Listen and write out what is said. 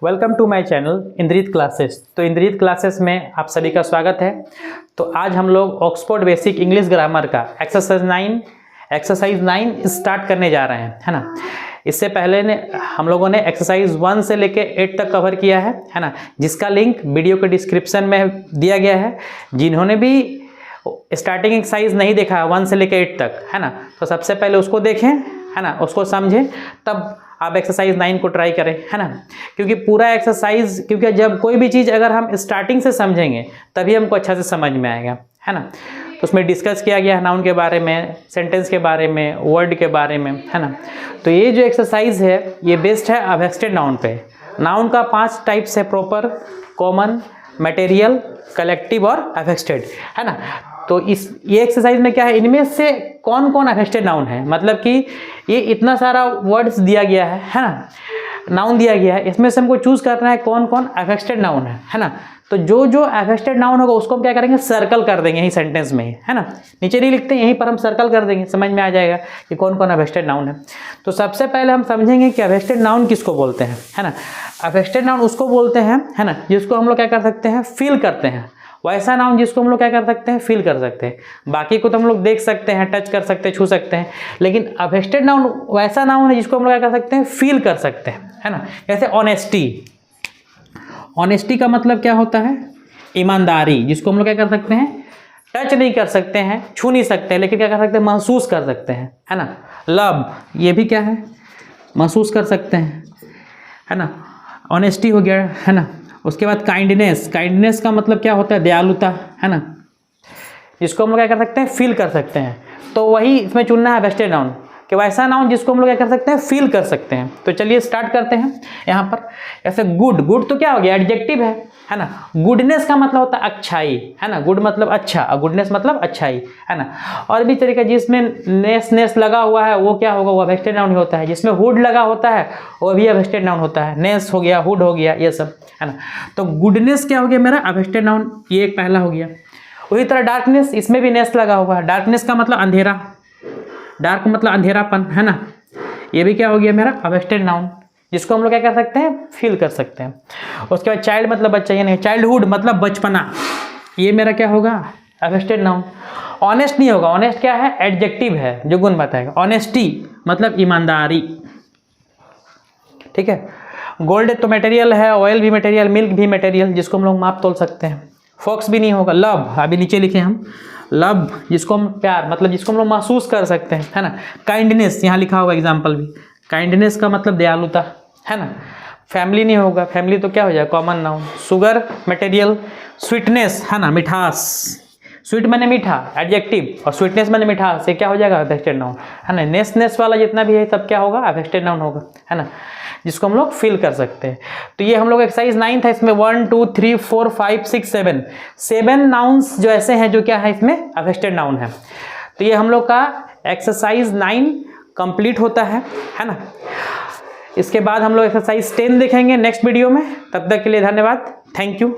Welcome to my channel Indrit classes. तो Indrit classes में आप सभी का स्वागत है। तो आज हम लोग ऑक्सफोर्ड बेसिक इंग्लिश ग्रामर का एक्सरसाइज 9 स्टार्ट करने जा रहे हैं, है ना। इससे पहले हम लोगों ने एक्सरसाइज 1 से लेके 8 तक कवर किया है ना, जिसका लिंक वीडियो के डिस्क्रिप्शन में दिया गया है। जिन्होंने भी स्टार्टिंग एक्सरसाइज नहीं देखा है 1 से लेके 8 तक, है ना, तो सबसे पहले उसको देखें, है ना, उसको समझें, तब आप एक्सरसाइज 9 को ट्राई करें, है ना। क्योंकि पूरा एक्सरसाइज, क्योंकि जब कोई भी चीज़ अगर हम स्टार्टिंग से समझेंगे तभी हमको अच्छा से समझ में आएगा, है ना। तो उसमें डिस्कस किया गया है नाउन के बारे में, सेंटेंस के बारे में, वर्ड के बारे में, है ना। तो ये जो एक्सरसाइज है ये बेस्ड है अवेक्स्टेड नाउन पे। नाउन का 5 टाइप्स है, प्रॉपर, कॉमन, मटेरियल, कलेक्टिव और अवेक्स्टेड, है ना। तो ये एक्सरसाइज में क्या है, इनमें से कौन कौन अवेक्स्टेड नाउन है, मतलब कि ये इतना सारा वर्ड्स दिया गया है ना, नाउन दिया गया है, इसमें से हमको चूज करना है कौन कौन अवेक्स्टेड नाउन है ना। तो जो जो अवेक्स्टेड नाउन होगा उसको हम क्या करेंगे, सर्कल कर देंगे यही सेंटेंस में ही, है ना। नीचे नहीं लिखते, यहीं पर हम सर्कल कर देंगे, समझ में आ जाएगा कि कौन कौन अवेक्स्टेड नाउन है। तो सबसे पहले हम समझेंगे कि अवेक्स्टेड नाउन किसको बोलते हैं, है ना। अवेक्स्टेड नाउन उसको बोलते हैं, है ना, जिसको हम लोग क्या कर सकते हैं, फील करते हैं। वैसा नाउन जिसको हम लोग क्या कर सकते हैं, फील कर सकते हैं। बाकी को तो हम लोग देख सकते हैं, टच कर सकते हैं, छू सकते हैं, लेकिन अवेक्स्टेड नाउन वैसा नाउन है जिसको हम लोग क्या कर सकते हैं, फील कर सकते हैं, है ना। जैसे ऑनेस्टी। ऑनेस्टी का मतलब क्या होता है, ईमानदारी, जिसको हम लोग क्या कर सकते हैं, टच नहीं कर सकते हैं, छू नहीं सकते हैं, लेकिन क्या कर सकते हैं, महसूस कर सकते हैं, है ना। लव, ये भी क्या है, महसूस कर सकते हैं, है ना। ऑनेस्टी हो गया, है ना। उसके बाद काइंडनेस। काइंडनेस का मतलब क्या होता है, दयालुता, है ना, जिसको हम लोग क्या कर सकते हैं, फील कर सकते हैं। तो वही इसमें चुनना है अवेक्स्टेड नाउन, कि वैसा नाउन जिसको हम लोग क्या कर सकते हैं, फील कर सकते हैं। तो चलिए स्टार्ट करते हैं यहाँ पर। ऐसे गुड, गुड तो क्या हो गया, एडजेक्टिव है ना। गुडनेस का मतलब होता है अच्छाई, है ना। गुड मतलब अच्छा और गुडनेस मतलब अच्छाई, है ना। और भी तरीका जिसमें नेस लगा हुआ है वो क्या होगा, वो अवेक्स्टेड नाउन ही होता है। जिसमें हुड लगा होता है वो भी अवेक्स्टेड नाउन होता है। नेस हो गया, हुड हो गया, ये सब, है ना। तो गुडनेस क्या हो गया मेरा, अवेक्स्टेड नाउन, ये एक पहला हो गया। उसी तरह डार्कनेस, इसमें भी नेस लगा हुआ है। डार्कनेस का मतलब अंधेरा, डार्क मतलब अंधेरापन, है ना। ये भी क्या हो गया मेरा, अवेक्स्टेड नाउन, जिसको हम लोग क्या कर सकते हैं, फील कर सकते हैं। उसके बाद चाइल्ड मतलब बच्चा, ये नहीं, चाइल्डहुड मतलब बचपना, ये मेरा क्या होगा, अवेक्स्टेड नाउन। ऑनेस्ट नहीं होगा, ऑनेस्ट क्या है, एडजेक्टिव है जो गुण बताएगा। ऑनेस्टी मतलब ईमानदारी, ठीक है। गोल्ड तो मटेरियल है, ऑयल भी मटेरियल, मिल्क भी मटेरियल, जिसको हम लोग माप तोल सकते हैं। फॉक्स भी नहीं होगा। लव, अभी नीचे लिखे हम, लव जिसको हम प्यार, मतलब जिसको हम लोग महसूस कर सकते हैं, है ना। काइंडनेस यहाँ लिखा होगा एग्जाम्पल भी, काइंडनेस का मतलब दयालुता, है ना। फैमिली नहीं होगा, फैमिली तो क्या हो जाएगा, common noun. Sugar material. Sweetness, है ना, मिठास, स्वीट माने मीठा, एडजेक्टिव, और स्वीटनेस माने मिठास, ये क्या हो जाएगा, अवेक्स्टेड नाउन, है ना। नेस वाला जितना भी है सब क्या होगा, अवेक्स्टेड नाउन होगा, है ना, जिसको हम लोग फील कर सकते हैं। तो ये हम लोग एक्सरसाइज 9 था, इसमें 1 2 3 4 5 6 7 नाउन्स जो ऐसे हैं जो क्या है, इसमें अवेक्स्टेड नाउन है। तो ये हम लोग का एक्सरसाइज 9 कंप्लीट होता है ना। इसके बाद हम लोग एक्सरसाइज 10 देखेंगे नेक्स्ट वीडियो में। तब तक के लिए धन्यवाद, थैंक यू।